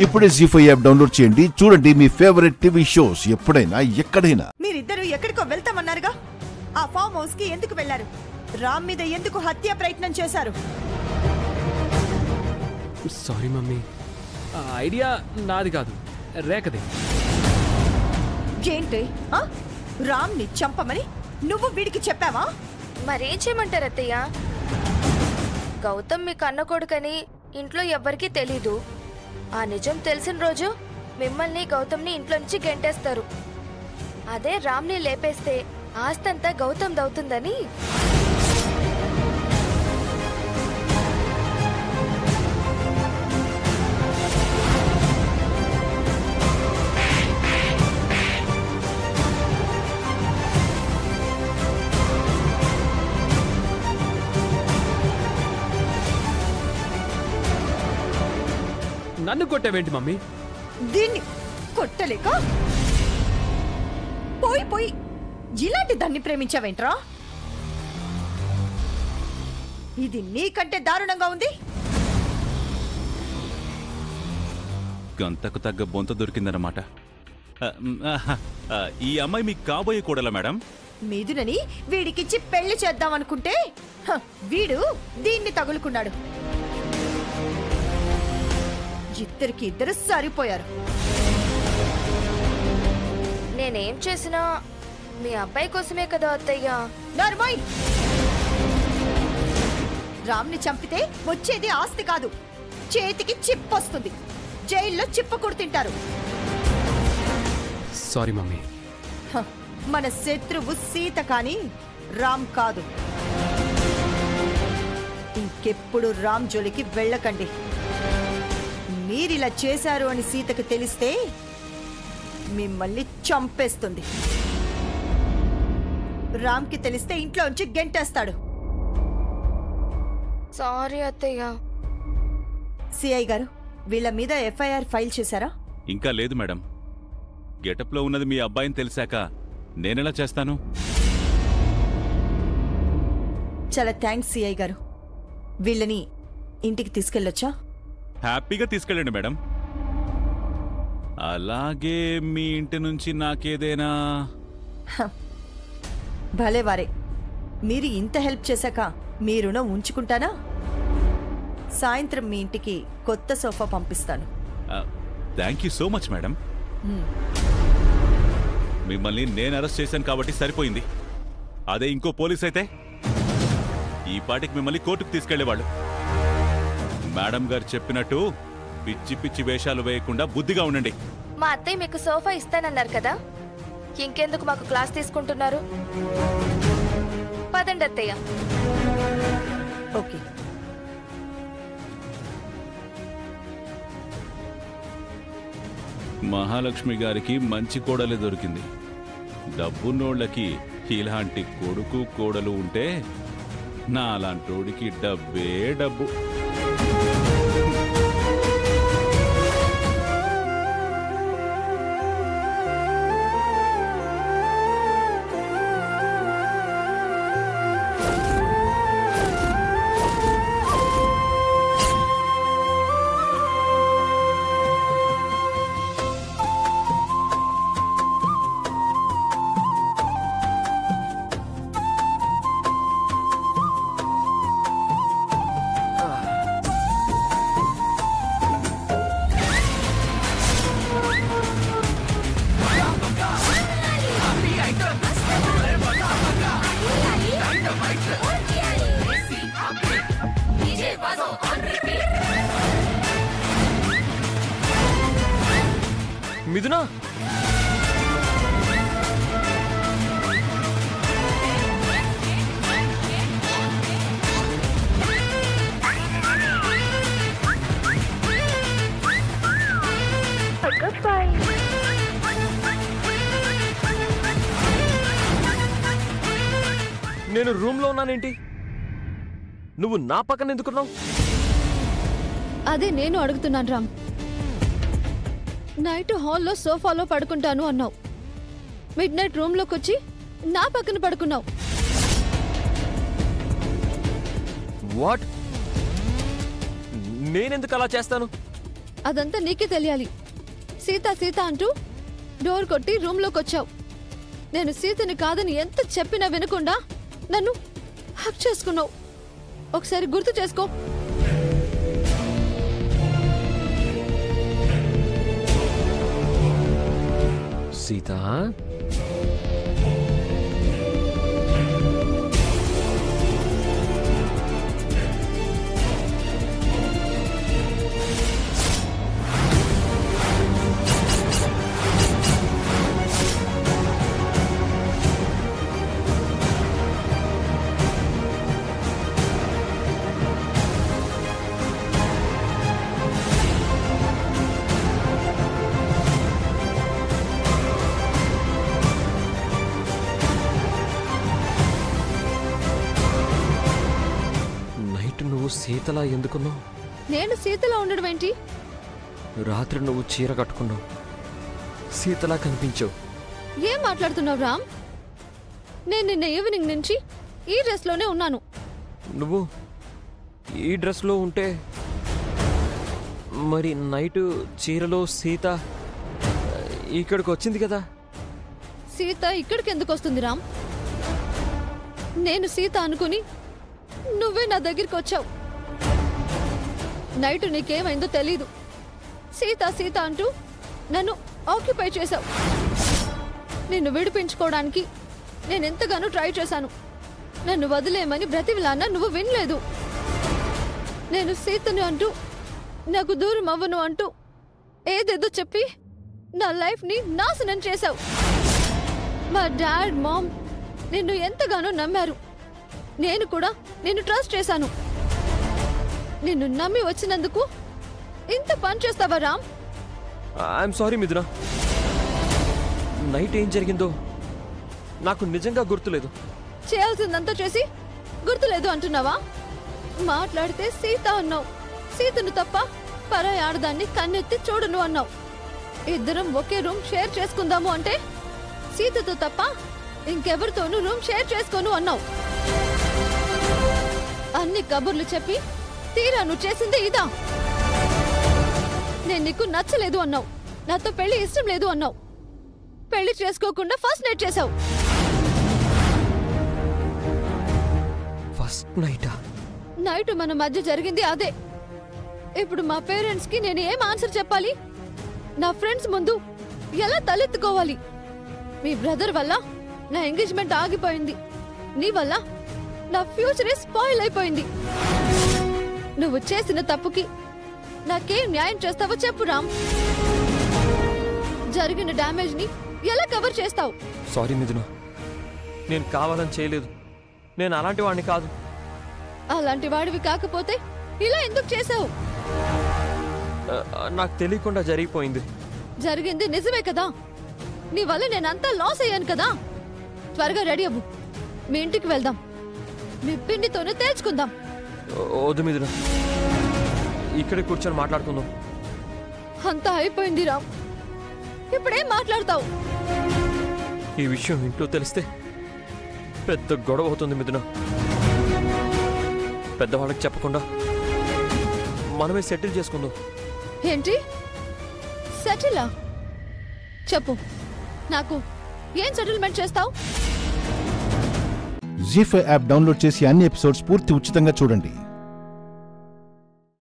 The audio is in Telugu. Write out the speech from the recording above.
ఇప్పుడే జీ5 యాప్ డౌన్లోడ్ చేయండి. చూడండి మీ ఫేవరెట్ టీవీ షోస్ ఎప్పుడైనా ఎక్కడైనా. మీరిద్దరూ ఎక్కడికో వెళ్తామన్నారుగా, ఆ ఫామ్ హౌస్ కి ఎందుకు వెళ్లారు? రామ్ మీద ఎందుకు హత్య ప్రయత్నం చేశారు? సారీ మమ్మీ, ఆ ఐడియా నాది కాదు, రేఖది. ఏంటి రామ్ ని చంపమని నువ్వు వీడికి చెప్పావా? మరేం చేయమంటారు అత్తయ్య? గౌతమ్ మీ కన్న కొడుకని ఇంట్లో ఎవ్వరికీ తెలీదు. ఆ నిజం తెలిసిన రోజు మిమ్మల్ని గౌతమ్ని ఇంట్లో నుంచి గెంటేస్తారు. అదే రామ్ని లేపేస్తే ఆస్తంతా గౌతమ్ దవుతుందని. నన్ను కొట్టావేంటి మమ్మీ? దీన్ని కొట్టలేక పోయి పోయి ఇలాంటి దాన్ని ప్రేమించావేంట్రా? ఇది నీకంటే దారుణంగా ఉంది. గంతకు తగ్గ బొంత దొరికిందన్నమాట. ఈ అమ్మాయి మీకు కాబోయే కూడలా మేడం? మీదునని వీడికిచ్చి పెళ్లి చేద్దామనుకుంటే వీడు దీన్ని తగులుకున్నాడు. ఇద్దరికి ఇద్దరు సరిపోయారు. నేనేం చేసినా మీ అబ్బాయి కోసమే కదా అత్తయ్య. నర్మయ్, రామ్ని చంపితే వచ్చేది ఆస్తి కాదు, చేతికి చిప్ వస్తుంది. జైల్లో చిప్పకూడు తింటారు. Sorry mummy. మన శత్రువు సీత కాని రామ్ కాదు. ఇంకెప్పుడు రామ్ జోలికి వెళ్ళకండి. మీరిలా చేశారు అని సీతకు తెలిస్తే మిమ్మల్ని చంపేస్తుంది. రామ్కి తెలిస్తే ఇంట్లో నుంచి గెంటేస్తాడు. సారీ అత్తయ్య. సిఐ గారు, వీళ్ళ మీద ఎఫ్ఐఆర్ ఫైల్ చేశారా? ఇంకా లేదు మేడం. గెటప్లో ఉన్నది మీ అబ్బాయిని తెలిసాక నేనెలా చేస్తాను? చాలా థ్యాంక్స్ సిఐ గారు. వీళ్ళని ఇంటికి తీసుకెళ్ళొచ్చా? హ్యాపీగా తీసుకెళ్ళండి మేడం. అలాగే మీ ఇంటి నుంచి నాకేదైనా... భలేవారే, మీరు ఇంత హెల్ప్ చేశాక మీ రుణం ఉంచుకుంటానా? సాయంత్రం మీ ఇంటికి కొత్త సోఫా పంపిస్తాను. Thank you so much madam. మిమ్మల్ని నేను అరెస్ట్ చేశాను కాబట్టి సరిపోయింది. అదే ఇంకో పోలీస్ అయితే ఈ పాటికి మిమ్మల్ని కోర్టుకు తీసుకెళ్లేవాళ్ళు. మేడం గారు చెప్పినట్టు పిచ్చి పిచ్చి వేషాలు వేయకుండా బుద్ధిగా ఉండండి. మా అత్తయ్య మీకు సోఫా ఇస్తానన్నారు కదా, ఇంకెందుకు మాకు క్లాస్ తీసుకుంటున్నారు? పదండి అత్తయ్య. ఓకే. మహాలక్ష్మి గారికి మంచి కోడలే దొరికింది. డబ్బున్నోళ్ళకి ఇలాంటి కొడుకు కోడలు ఉంటే నా అలాంటోడికి డబ్బే డబ్బు. మిథునా, నేను రూమ్ లో ఉన్నానేంటి? నువ్వు నా పక్కన ఎందుకున్నావు? అదే నేను అడుగుతున్నాను రామ్. నైట్ హాల్లో సోఫాలో పడుకుంటాను అన్నావు. మిడ్ నైట్ రూమ్ లోకి వచ్చి నా పక్కన పడుకున్నావు. వాట్? నేనెందుకు అలా చేస్తాను? అదంతా నీకే తెలియాలి. సీత సీత అంటూ డోర్ కొట్టి రూమ్లోకి వచ్చావు. నేను సీతని కాదని ఎంత చెప్పినా వినకుండా నన్ను హక్ చేసుకున్నావు. ఒకసారి గుర్తు చేసుకో. సీత, నువ్వు సీతలా ఎందుకున్నావు? నేను సీతలా ఉండడం ఏంటి? రాత్రి నువ్వు చీర కట్టుకున్నావు, సీతలా కనిపించావు. ఏం మాట్లాడుతున్నావు రామ్? నేను నిన్న ఈవినింగ్ నుంచి ఈ డ్రెస్లోనే ఉన్నాను. నువ్వు ఈ డ్రెస్లో ఉంటే మరి నైట్ చీరలో సీత ఇక్కడికి వచ్చింది కదా? సీత ఇక్కడికి ఎందుకు వస్తుంది రామ్? నేను సీత అనుకుని నువ్వే నా దగ్గరికి వచ్చావు. నైట్ నీకేమైందో తెలీదు. సీత సీత అంటూ నన్ను ఆక్యుపై చేశావు. నిన్ను విడిపించుకోవడానికి నేను ఎంతగానో ట్రై చేశాను. నన్ను వదిలేయమని బ్రతివిలాన్నా నువ్వు వినలేదు. నేను సీతను అంటూ నాకు దూరం అవ్వను అంటూ ఏదేదో చెప్పి నా లైఫ్ని నాశనం చేశావు. మా డాడ్ మామ్ నిన్ను ఎంతగానో నమ్మారు. నేను కూడా నిన్ను ట్రస్ట్ చేశాను. నిన్ను నమ్మి వచ్చినందుకు ఇంత పని చేస్తావా రామ్? ఐఎమ్ సారీ మిథున. నైట్ ఏం జరిగిందో నాకు నిజంగా గుర్తులేదు. చేయాల్సిందంతా చేసి గుర్తులేదు అంటున్నావా? మాట్లాడితే సీత అన్నావు. సీతను తప్ప పరాయి ఆడదాన్ని కన్నెత్తి చూడను అన్నావు. ఇద్దరం ఒకే రూమ్ షేర్ చేసుకుందాము అంటే సీతతో తప్ప ఇంకెవరితోనూ రూమ్ షేర్ చేసుకోను అన్నావు. అన్ని కబుర్లు చెప్పి తీరా నువ్వు చేసింది ఇదా? నేను నీకు నచ్చలేదు అన్నావు. నాతో పెళ్లి ఇష్టం లేదు అన్నావు. పెళ్లి చేసుకోకుండా ఫస్ట్ నైట్ చేశావు. ఫస్ట్ నైటా? నైట్ మన మధ్య జరిగింది అదే. ఇప్పుడు మా పేరెంట్స్ కి నేను ఏం ఆన్సర్ చెప్పాలి? నా ఫ్రెండ్స్ ముందు ఎలా తలెత్తుకోవాలి? మీ బ్రదర్ వల్ల నా ఎంగేజ్మెంట్ ఆగిపోయింది. నీ వల్ల నా ఫ్యూచరే స్పాయిల్ అయిపోయింది. నువ్వు చేసిన తప్పుకి నాకేం న్యాయం చేస్తావో చెప్పు రామ్. జరిగిన డ్యామేజ్ ని ఎలా కవర్ చేస్తావు? సారీ మిథున, నేను కావాలని చేయలేదు. నేను అలాంటి వాడిని కాదు. అలాంటి వాడివి కాకపోతే ఇలా ఎందుకు చేసావు? నాకు తెలియకుండా జరిగిపోయింది. జరిగింది నిజమే కదా? నీ వల్ల నేనంతా లాస్ అయ్యాను కదా. త్వరగా రెడీ అవ్వు, మీ ఇంటికి వెళ్దాం. మీ పిండితోనే తేల్చుకుందాం. వద్దు మిథున, ఇక్కడే కూర్చొని మాట్లాడుకుందాం. అంతా అయిపోయింది రామ్. ఇప్పుడేం మాట్లాడతావు? ఈ విషయం ఇంట్లో తెలిస్తే పెద్ద గొడవ అవుతుంది మిథున. పెద్దవాళ్ళకి చెప్పకుండా మనమే సెటిల్ చేసుకుందాం. ఏంటి సెటిలా? చెప్పు, నాకు ఏం సెటిల్మెంట్ చేస్తావు? జీ5 యాప్ డౌన్లోడ్ చేసి అన్ని ఎపిసోడ్స్ పూర్తి ఉచితంగా చూడండి.